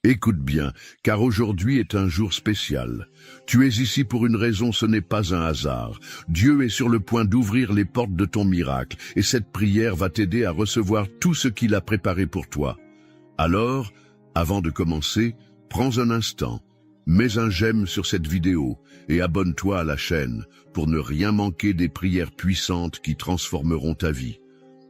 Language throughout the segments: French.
Écoute bien, car aujourd'hui est un jour spécial. Tu es ici pour une raison, ce n'est pas un hasard. Dieu est sur le point d'ouvrir les portes de ton miracle, et cette prière va t'aider à recevoir tout ce qu'il a préparé pour toi. Alors, avant de commencer, prends un instant, mets un j'aime sur cette vidéo et abonne-toi à la chaîne pour ne rien manquer des prières puissantes qui transformeront ta vie.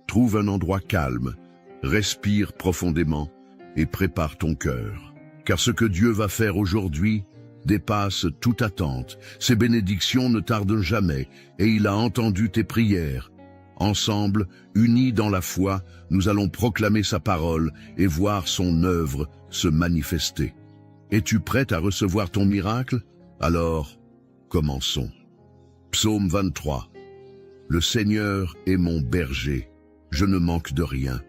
Trouve un endroit calme, respire profondément et prépare ton cœur. Car ce que Dieu va faire aujourd'hui dépasse toute attente. Ses bénédictions ne tardent jamais et il a entendu tes prières. Ensemble, unis dans la foi, nous allons proclamer sa parole et voir son œuvre se manifester. Es-tu prête à recevoir ton miracle? Alors, commençons. Psaume 23. Le Seigneur est mon berger, je ne manque de rien.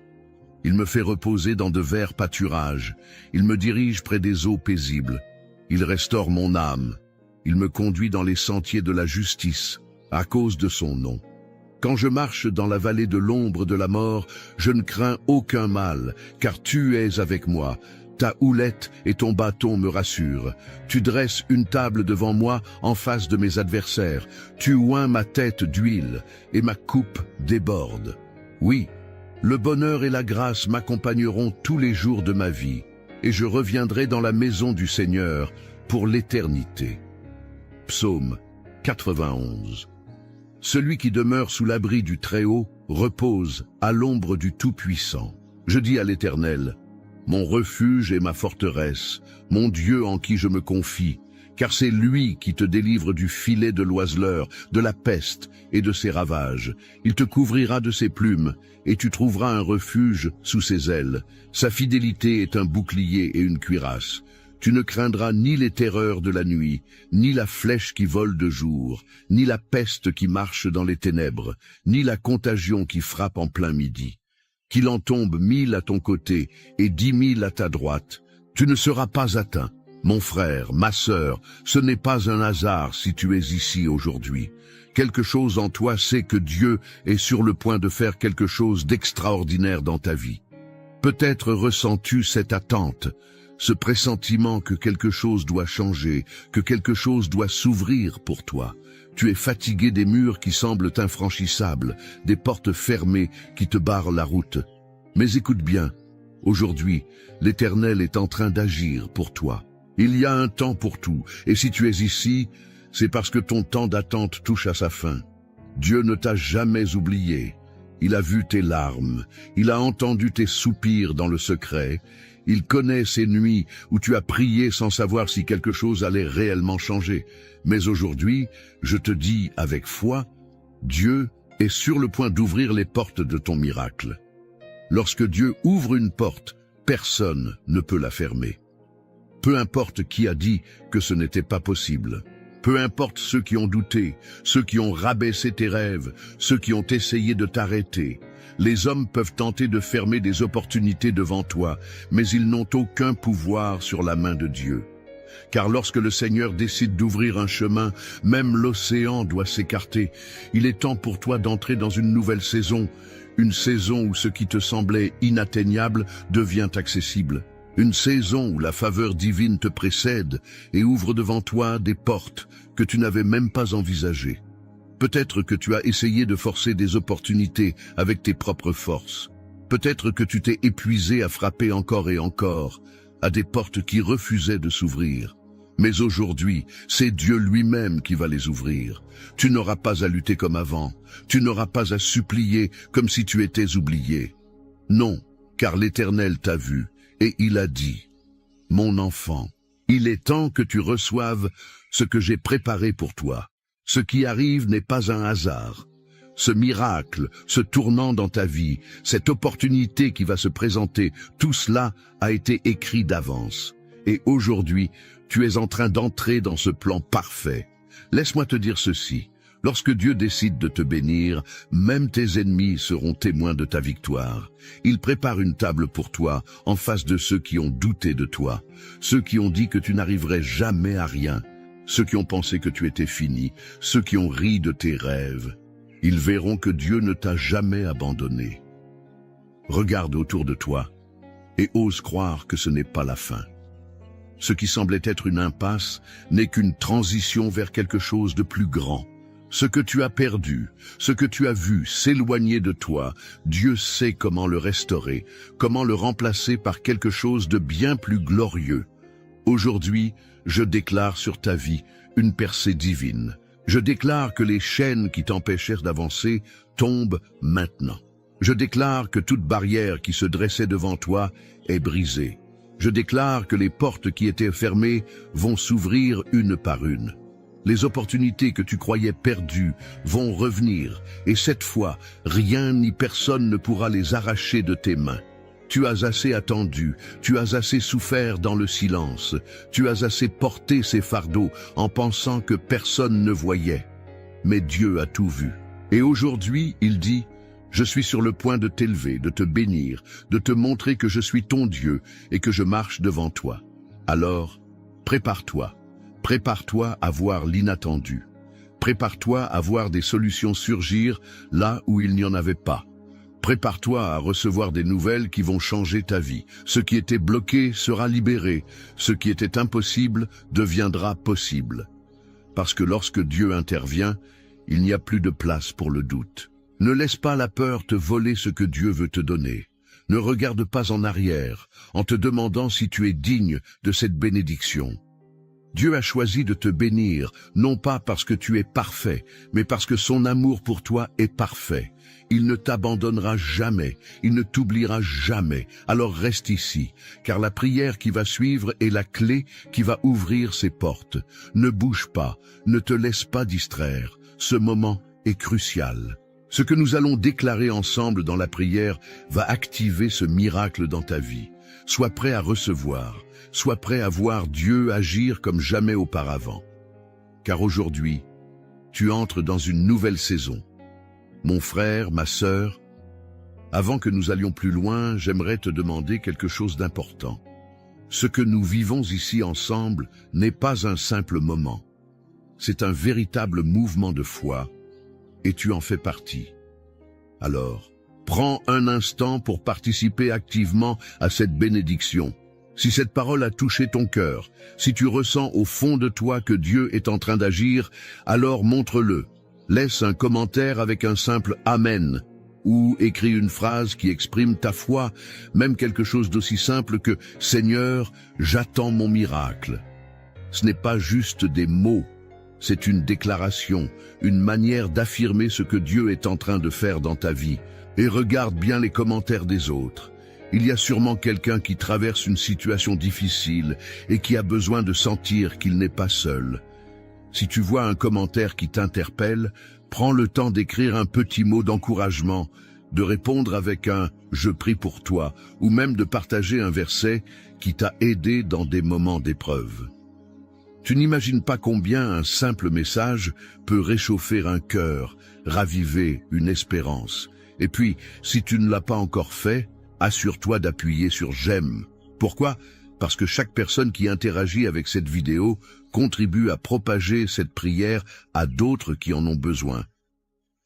Il me fait reposer dans de verts pâturages, il me dirige près des eaux paisibles. Il restaure mon âme, il me conduit dans les sentiers de la justice, à cause de son nom. Quand je marche dans la vallée de l'ombre de la mort, je ne crains aucun mal, car tu es avec moi. Ta houlette et ton bâton me rassurent. Tu dresses une table devant moi en face de mes adversaires. Tu oins ma tête d'huile et ma coupe déborde. Oui, le bonheur et la grâce m'accompagneront tous les jours de ma vie, et je reviendrai dans la maison du Seigneur pour l'éternité. Psaume 91. Celui qui demeure sous l'abri du Très-Haut repose à l'ombre du Tout-Puissant. Je dis à l'Éternel, mon refuge et ma forteresse, mon Dieu en qui je me confie, car c'est lui qui te délivre du filet de l'oiseleur, de la peste et de ses ravages. Il te couvrira de ses plumes, et tu trouveras un refuge sous ses ailes. Sa fidélité est un bouclier et une cuirasse. Tu ne craindras ni les terreurs de la nuit, ni la flèche qui vole de jour, ni la peste qui marche dans les ténèbres, ni la contagion qui frappe en plein midi. Qu'il en tombe 1000 à ton côté et 10 000 à ta droite, tu ne seras pas atteint. Mon frère, ma sœur, ce n'est pas un hasard si tu es ici aujourd'hui. Quelque chose en toi sait que Dieu est sur le point de faire quelque chose d'extraordinaire dans ta vie. Peut-être ressens-tu cette attente, ce pressentiment que quelque chose doit changer, que quelque chose doit s'ouvrir pour toi. Tu es fatigué des murs qui semblent infranchissables, des portes fermées qui te barrent la route. Mais écoute bien, aujourd'hui, l'Éternel est en train d'agir pour toi. Il y a un temps pour tout, et si tu es ici, c'est parce que ton temps d'attente touche à sa fin. Dieu ne t'a jamais oublié. Il a vu tes larmes, il a entendu tes soupirs dans le secret. Il connaît ces nuits où tu as prié sans savoir si quelque chose allait réellement changer. Mais aujourd'hui, je te dis avec foi, Dieu est sur le point d'ouvrir les portes de ton miracle. Lorsque Dieu ouvre une porte, personne ne peut la fermer. Peu importe qui a dit que ce n'était pas possible. Peu importe ceux qui ont douté, ceux qui ont rabaissé tes rêves, ceux qui ont essayé de t'arrêter. Les hommes peuvent tenter de fermer des opportunités devant toi, mais ils n'ont aucun pouvoir sur la main de Dieu. Car lorsque le Seigneur décide d'ouvrir un chemin, même l'océan doit s'écarter. Il est temps pour toi d'entrer dans une nouvelle saison, une saison où ce qui te semblait inatteignable devient accessible. Une saison où la faveur divine te précède et ouvre devant toi des portes que tu n'avais même pas envisagées. Peut-être que tu as essayé de forcer des opportunités avec tes propres forces. Peut-être que tu t'es épuisé à frapper encore et encore à des portes qui refusaient de s'ouvrir. Mais aujourd'hui, c'est Dieu lui-même qui va les ouvrir. Tu n'auras pas à lutter comme avant. Tu n'auras pas à supplier comme si tu étais oublié. Non, car l'Éternel t'a vu. Et il a dit, « Mon enfant, il est temps que tu reçoives ce que j'ai préparé pour toi. Ce qui arrive n'est pas un hasard. Ce miracle, ce tournant dans ta vie, cette opportunité qui va se présenter, tout cela a été écrit d'avance. Et aujourd'hui, tu es en train d'entrer dans ce plan parfait. Laisse-moi te dire ceci. Lorsque Dieu décide de te bénir, même tes ennemis seront témoins de ta victoire. Il prépare une table pour toi, en face de ceux qui ont douté de toi, ceux qui ont dit que tu n'arriverais jamais à rien, ceux qui ont pensé que tu étais fini, ceux qui ont ri de tes rêves. Ils verront que Dieu ne t'a jamais abandonné. Regarde autour de toi et ose croire que ce n'est pas la fin. Ce qui semblait être une impasse n'est qu'une transition vers quelque chose de plus grand. Ce que tu as perdu, ce que tu as vu s'éloigner de toi, Dieu sait comment le restaurer, comment le remplacer par quelque chose de bien plus glorieux. Aujourd'hui, je déclare sur ta vie une percée divine. Je déclare que les chaînes qui t'empêchèrent d'avancer tombent maintenant. Je déclare que toute barrière qui se dressait devant toi est brisée. Je déclare que les portes qui étaient fermées vont s'ouvrir une par une. Les opportunités que tu croyais perdues vont revenir, et cette fois, rien ni personne ne pourra les arracher de tes mains. Tu as assez attendu, tu as assez souffert dans le silence, tu as assez porté ces fardeaux en pensant que personne ne voyait. Mais Dieu a tout vu. Et aujourd'hui, il dit: je suis sur le point de t'élever, de te bénir, de te montrer que je suis ton Dieu et que je marche devant toi. Alors, prépare-toi. Prépare-toi à voir l'inattendu. Prépare-toi à voir des solutions surgir là où il n'y en avait pas. Prépare-toi à recevoir des nouvelles qui vont changer ta vie. Ce qui était bloqué sera libéré. Ce qui était impossible deviendra possible. Parce que lorsque Dieu intervient, il n'y a plus de place pour le doute. Ne laisse pas la peur te voler ce que Dieu veut te donner. Ne regarde pas en arrière, en te demandant si tu es digne de cette bénédiction. Dieu a choisi de te bénir, non pas parce que tu es parfait, mais parce que son amour pour toi est parfait. Il ne t'abandonnera jamais, il ne t'oubliera jamais. Alors reste ici, car la prière qui va suivre est la clé qui va ouvrir ces portes. Ne bouge pas, ne te laisse pas distraire. Ce moment est crucial. Ce que nous allons déclarer ensemble dans la prière va activer ce miracle dans ta vie. Sois prêt à recevoir, sois prêt à voir Dieu agir comme jamais auparavant. Car aujourd'hui, tu entres dans une nouvelle saison. Mon frère, ma sœur, avant que nous allions plus loin, j'aimerais te demander quelque chose d'important. Ce que nous vivons ici ensemble n'est pas un simple moment. C'est un véritable mouvement de foi, et tu en fais partie. Alors, prends un instant pour participer activement à cette bénédiction. Si cette parole a touché ton cœur, si tu ressens au fond de toi que Dieu est en train d'agir, alors montre-le. Laisse un commentaire avec un simple « Amen » ou écris une phrase qui exprime ta foi, même quelque chose d'aussi simple que « Seigneur, j'attends mon miracle ». Ce n'est pas juste des mots. C'est une déclaration, une manière d'affirmer ce que Dieu est en train de faire dans ta vie. Et regarde bien les commentaires des autres. Il y a sûrement quelqu'un qui traverse une situation difficile et qui a besoin de sentir qu'il n'est pas seul. Si tu vois un commentaire qui t'interpelle, prends le temps d'écrire un petit mot d'encouragement, de répondre avec un « je prie pour toi » ou même de partager un verset qui t'a aidé dans des moments d'épreuve. Tu n'imagines pas combien un simple message peut réchauffer un cœur, raviver une espérance. Et puis, si tu ne l'as pas encore fait, assure-toi d'appuyer sur « j'aime ». Pourquoi ? Parce que chaque personne qui interagit avec cette vidéo contribue à propager cette prière à d'autres qui en ont besoin.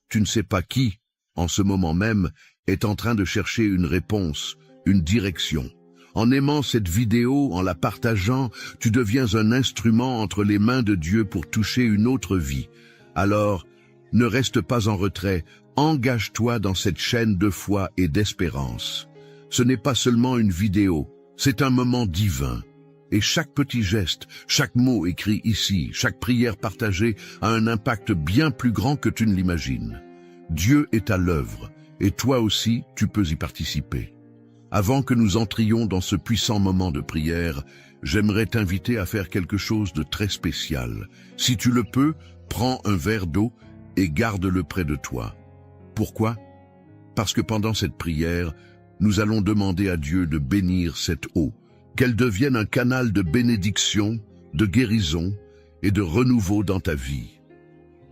Tu ne sais pas qui, en ce moment même, est en train de chercher une réponse, une direction. En aimant cette vidéo, en la partageant, tu deviens un instrument entre les mains de Dieu pour toucher une autre vie. Alors, ne reste pas en retrait, engage-toi dans cette chaîne de foi et d'espérance. Ce n'est pas seulement une vidéo, c'est un moment divin. Et chaque petit geste, chaque mot écrit ici, chaque prière partagée a un impact bien plus grand que tu ne l'imagines. Dieu est à l'œuvre, et toi aussi, tu peux y participer. Avant que nous entrions dans ce puissant moment de prière, j'aimerais t'inviter à faire quelque chose de très spécial. Si tu le peux, prends un verre d'eau et garde-le près de toi. Pourquoi ? Parce que pendant cette prière, nous allons demander à Dieu de bénir cette eau, qu'elle devienne un canal de bénédiction, de guérison et de renouveau dans ta vie.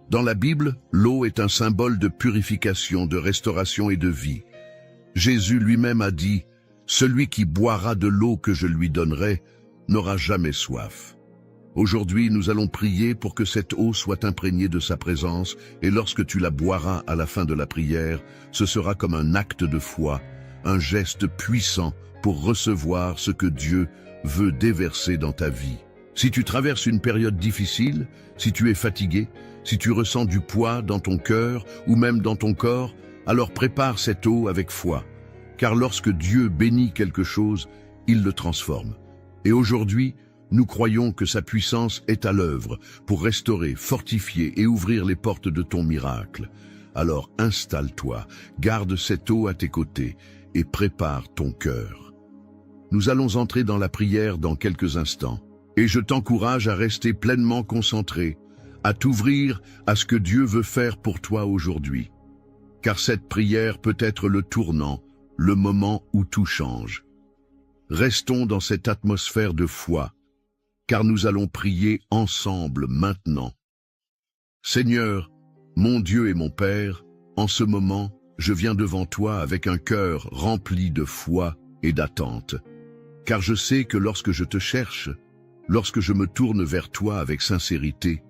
Dans la Bible, l'eau est un symbole de purification, de restauration et de vie. Jésus lui-même a dit « Celui qui boira de l'eau que je lui donnerai n'aura jamais soif ». Aujourd'hui, nous allons prier pour que cette eau soit imprégnée de sa présence, et lorsque tu la boiras à la fin de la prière, ce sera comme un acte de foi, un geste puissant pour recevoir ce que Dieu veut déverser dans ta vie. Si tu traverses une période difficile, si tu es fatigué, si tu ressens du poids dans ton cœur ou même dans ton corps, alors prépare cette eau avec foi. Car lorsque Dieu bénit quelque chose, il le transforme. Et aujourd'hui, nous croyons que sa puissance est à l'œuvre pour restaurer, fortifier et ouvrir les portes de ton miracle. Alors installe-toi, garde cette eau à tes côtés et prépare ton cœur. Nous allons entrer dans la prière dans quelques instants. Et je t'encourage à rester pleinement concentré, à t'ouvrir à ce que Dieu veut faire pour toi aujourd'hui. Car cette prière peut être le tournant, le moment où tout change. Restons dans cette atmosphère de foi, car nous allons prier ensemble maintenant. Seigneur, mon Dieu et mon Père, en ce moment, je viens devant toi avec un cœur rempli de foi et d'attente. Car je sais que lorsque je te cherche, lorsque je me tourne vers toi avec sincérité,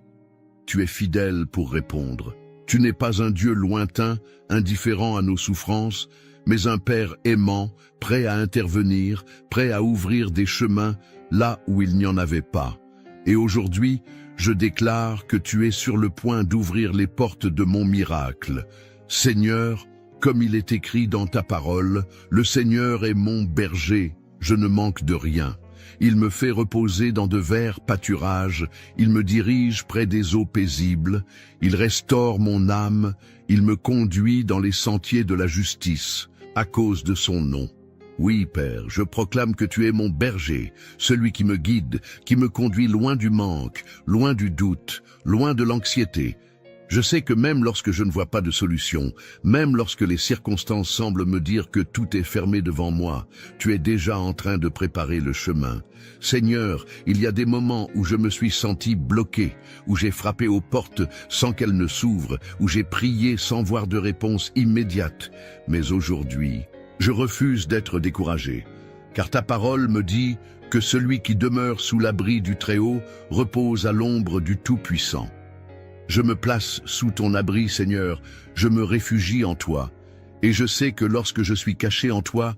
tu es fidèle pour répondre. Tu n'es pas un Dieu lointain, indifférent à nos souffrances, mais un Père aimant, prêt à intervenir, prêt à ouvrir des chemins là où il n'y en avait pas. Et aujourd'hui, je déclare que tu es sur le point d'ouvrir les portes de mon miracle. Seigneur, comme il est écrit dans ta parole, le Seigneur est mon berger, je ne manque de rien. Il me fait reposer dans de verts pâturages, il me dirige près des eaux paisibles, il restaure mon âme, il me conduit dans les sentiers de la justice, à cause de son nom. Oui, Père, je proclame que tu es mon berger, celui qui me guide, qui me conduit loin du manque, loin du doute, loin de l'anxiété. Je sais que même lorsque je ne vois pas de solution, même lorsque les circonstances semblent me dire que tout est fermé devant moi, tu es déjà en train de préparer le chemin. Seigneur, il y a des moments où je me suis senti bloqué, où j'ai frappé aux portes sans qu'elles ne s'ouvrent, où j'ai prié sans voir de réponse immédiate. Mais aujourd'hui, je refuse d'être découragé, car ta parole me dit que celui qui demeure sous l'abri du Très-Haut repose à l'ombre du Tout-Puissant. Je me place sous ton abri, Seigneur, je me réfugie en toi, et je sais que lorsque je suis caché en toi,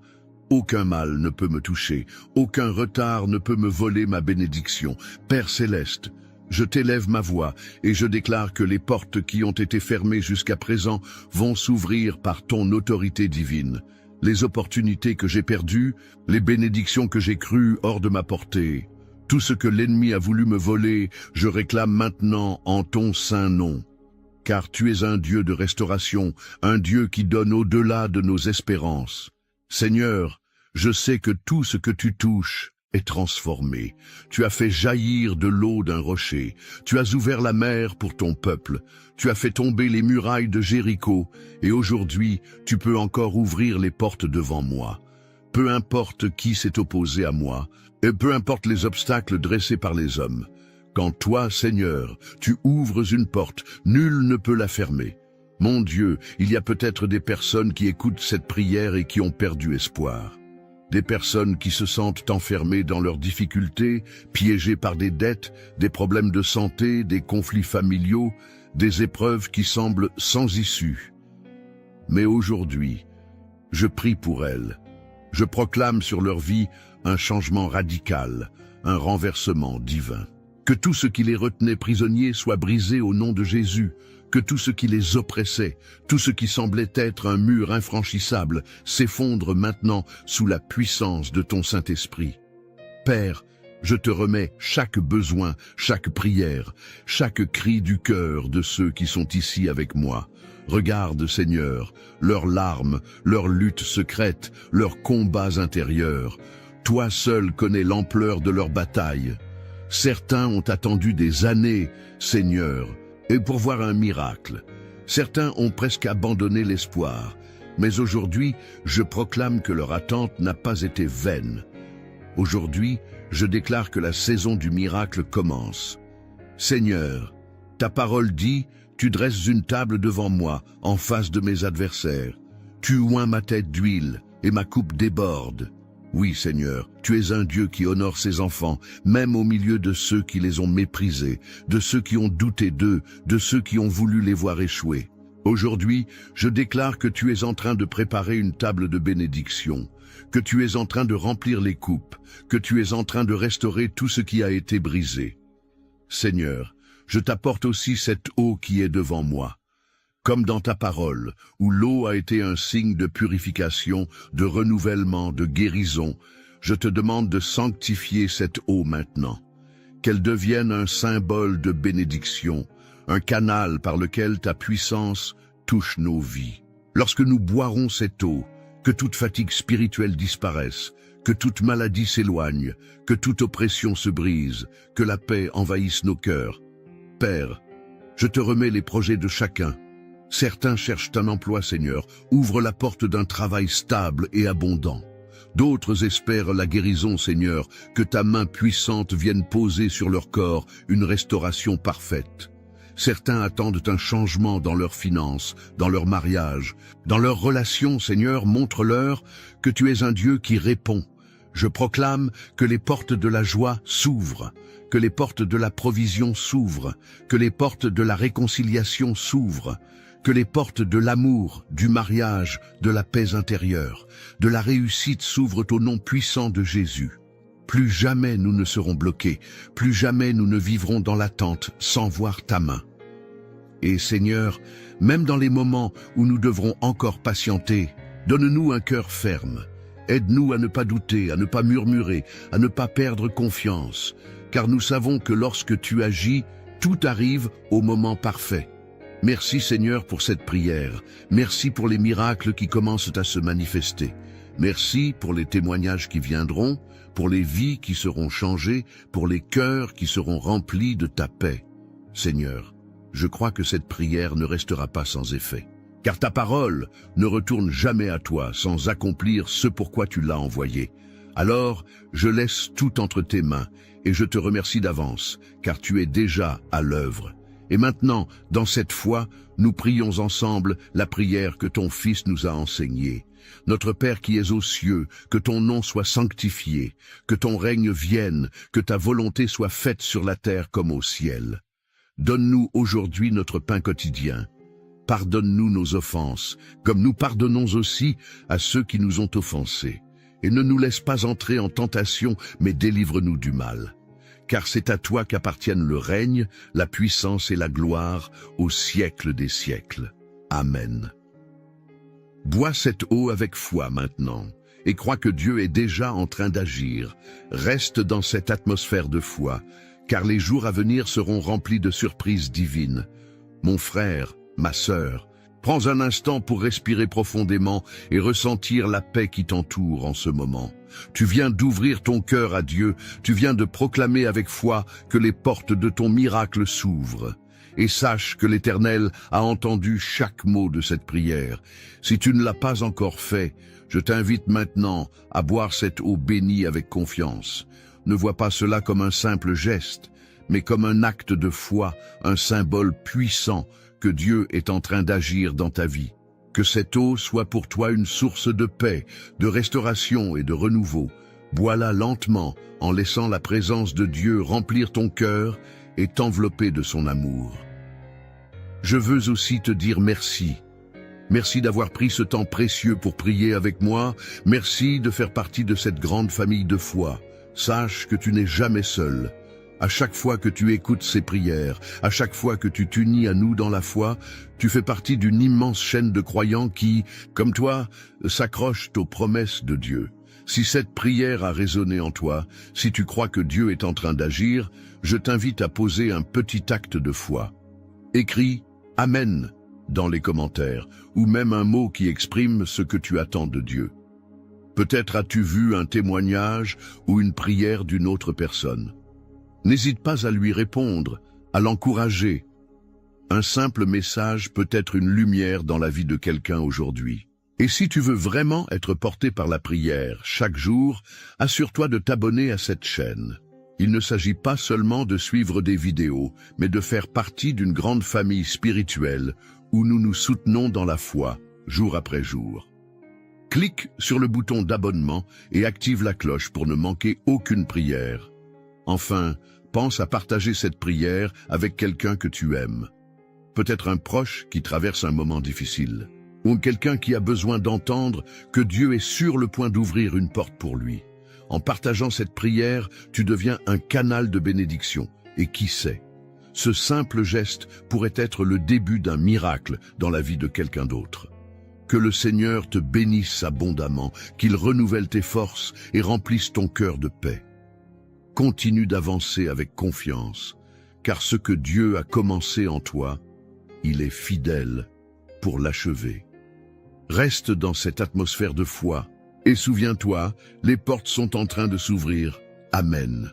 aucun mal ne peut me toucher, aucun retard ne peut me voler ma bénédiction. Père céleste, je t'élève ma voix, et je déclare que les portes qui ont été fermées jusqu'à présent vont s'ouvrir par ton autorité divine. Les opportunités que j'ai perdues, les bénédictions que j'ai crues hors de ma portée, tout ce que l'ennemi a voulu me voler, je réclame maintenant en ton saint nom. Car tu es un Dieu de restauration, un Dieu qui donne au-delà de nos espérances. Seigneur, je sais que tout ce que tu touches est transformé. Tu as fait jaillir de l'eau d'un rocher. Tu as ouvert la mer pour ton peuple. Tu as fait tomber les murailles de Jéricho. Et aujourd'hui, tu peux encore ouvrir les portes devant moi. Peu importe qui s'est opposé à moi, et peu importe les obstacles dressés par les hommes. Quand toi, Seigneur, tu ouvres une porte, nul ne peut la fermer. Mon Dieu, il y a peut-être des personnes qui écoutent cette prière et qui ont perdu espoir. Des personnes qui se sentent enfermées dans leurs difficultés, piégées par des dettes, des problèmes de santé, des conflits familiaux, des épreuves qui semblent sans issue. Mais aujourd'hui, je prie pour elles. Je proclame sur leur vie un changement radical, un renversement divin. Que tout ce qui les retenait prisonniers soit brisé au nom de Jésus, que tout ce qui les oppressait, tout ce qui semblait être un mur infranchissable, s'effondre maintenant sous la puissance de ton Saint-Esprit. Père, je te remets chaque besoin, chaque prière, chaque cri du cœur de ceux qui sont ici avec moi. Regarde, Seigneur, leurs larmes, leurs luttes secrètes, leurs combats intérieurs. Toi seul connais l'ampleur de leur bataille. Certains ont attendu des années, Seigneur, et pour voir un miracle. Certains ont presque abandonné l'espoir, mais aujourd'hui, je proclame que leur attente n'a pas été vaine. Aujourd'hui, je déclare que la saison du miracle commence. Seigneur, ta parole dit, tu dresses une table devant moi, en face de mes adversaires. Tu oins ma tête d'huile, et ma coupe déborde. Oui, Seigneur, tu es un Dieu qui honore ses enfants, même au milieu de ceux qui les ont méprisés, de ceux qui ont douté d'eux, de ceux qui ont voulu les voir échouer. Aujourd'hui, je déclare que tu es en train de préparer une table de bénédiction, que tu es en train de remplir les coupes, que tu es en train de restaurer tout ce qui a été brisé. Seigneur, je t'apporte aussi cette eau qui est devant moi. Comme dans ta parole, où l'eau a été un signe de purification, de renouvellement, de guérison, je te demande de sanctifier cette eau maintenant. Qu'elle devienne un symbole de bénédiction, un canal par lequel ta puissance touche nos vies. Lorsque nous boirons cette eau, que toute fatigue spirituelle disparaisse, que toute maladie s'éloigne, que toute oppression se brise, que la paix envahisse nos cœurs. Père, je te remets les projets de chacun. Certains cherchent un emploi, Seigneur, ouvre la porte d'un travail stable et abondant. D'autres espèrent la guérison, Seigneur, que ta main puissante vienne poser sur leur corps une restauration parfaite. Certains attendent un changement dans leurs finances, dans leur mariage, dans leurs relations, Seigneur, montre-leur que tu es un Dieu qui répond. Je proclame que les portes de la joie s'ouvrent, que les portes de la provision s'ouvrent, que les portes de la réconciliation s'ouvrent, que les portes de l'amour, du mariage, de la paix intérieure, de la réussite s'ouvrent au nom puissant de Jésus. Plus jamais nous ne serons bloqués, plus jamais nous ne vivrons dans l'attente sans voir ta main. Et Seigneur, même dans les moments où nous devrons encore patienter, donne-nous un cœur ferme. Aide-nous à ne pas douter, à ne pas murmurer, à ne pas perdre confiance, car nous savons que lorsque tu agis, tout arrive au moment parfait. Merci Seigneur pour cette prière. Merci pour les miracles qui commencent à se manifester. Merci pour les témoignages qui viendront, pour les vies qui seront changées, pour les cœurs qui seront remplis de ta paix. Seigneur, je crois que cette prière ne restera pas sans effet. Car ta parole ne retourne jamais à toi sans accomplir ce pourquoi tu l'as envoyée. Alors, je laisse tout entre tes mains et je te remercie d'avance, car tu es déjà à l'œuvre. Et maintenant, dans cette foi, nous prions ensemble la prière que ton Fils nous a enseignée. Notre Père qui es aux cieux, que ton nom soit sanctifié, que ton règne vienne, que ta volonté soit faite sur la terre comme au ciel. Donne-nous aujourd'hui notre pain quotidien. Pardonne-nous nos offenses, comme nous pardonnons aussi à ceux qui nous ont offensés. Et ne nous laisse pas entrer en tentation, mais délivre-nous du mal. Car c'est à toi qu'appartiennent le règne, la puissance et la gloire au siècle des siècles. Amen. Bois cette eau avec foi maintenant, et crois que Dieu est déjà en train d'agir. Reste dans cette atmosphère de foi, car les jours à venir seront remplis de surprises divines. Mon frère, ma sœur, prends un instant pour respirer profondément et ressentir la paix qui t'entoure en ce moment. Tu viens d'ouvrir ton cœur à Dieu, tu viens de proclamer avec foi que les portes de ton miracle s'ouvrent. Et sache que l'Éternel a entendu chaque mot de cette prière. Si tu ne l'as pas encore fait, je t'invite maintenant à boire cette eau bénie avec confiance. Ne vois pas cela comme un simple geste, mais comme un acte de foi, un symbole puissant que Dieu est en train d'agir dans ta vie. Que cette eau soit pour toi une source de paix, de restauration et de renouveau. Bois-la lentement en laissant la présence de Dieu remplir ton cœur et t'envelopper de son amour. Je veux aussi te dire merci. Merci d'avoir pris ce temps précieux pour prier avec moi. Merci de faire partie de cette grande famille de foi. Sache que tu n'es jamais seul. À chaque fois que tu écoutes ces prières, à chaque fois que tu t'unis à nous dans la foi, tu fais partie d'une immense chaîne de croyants qui, comme toi, s'accrochent aux promesses de Dieu. Si cette prière a résonné en toi, si tu crois que Dieu est en train d'agir, je t'invite à poser un petit acte de foi. Écris « Amen » dans les commentaires, ou même un mot qui exprime ce que tu attends de Dieu. Peut-être as-tu vu un témoignage ou une prière d'une autre personne. N'hésite pas à lui répondre, à l'encourager. Un simple message peut être une lumière dans la vie de quelqu'un aujourd'hui. Et si tu veux vraiment être porté par la prière chaque jour, assure-toi de t'abonner à cette chaîne. Il ne s'agit pas seulement de suivre des vidéos, mais de faire partie d'une grande famille spirituelle où nous nous soutenons dans la foi, jour après jour. Clique sur le bouton d'abonnement et active la cloche pour ne manquer aucune prière. Enfin, pense à partager cette prière avec quelqu'un que tu aimes. Peut-être un proche qui traverse un moment difficile. ou quelqu'un qui a besoin d'entendre que Dieu est sur le point d'ouvrir une porte pour lui. En partageant cette prière, tu deviens un canal de bénédiction. Et qui sait, ce simple geste pourrait être le début d'un miracle dans la vie de quelqu'un d'autre. Que le Seigneur te bénisse abondamment, qu'il renouvelle tes forces et remplisse ton cœur de paix. Continue d'avancer avec confiance, car ce que Dieu a commencé en toi, il est fidèle pour l'achever. Reste dans cette atmosphère de foi et souviens-toi, les portes sont en train de s'ouvrir. Amen.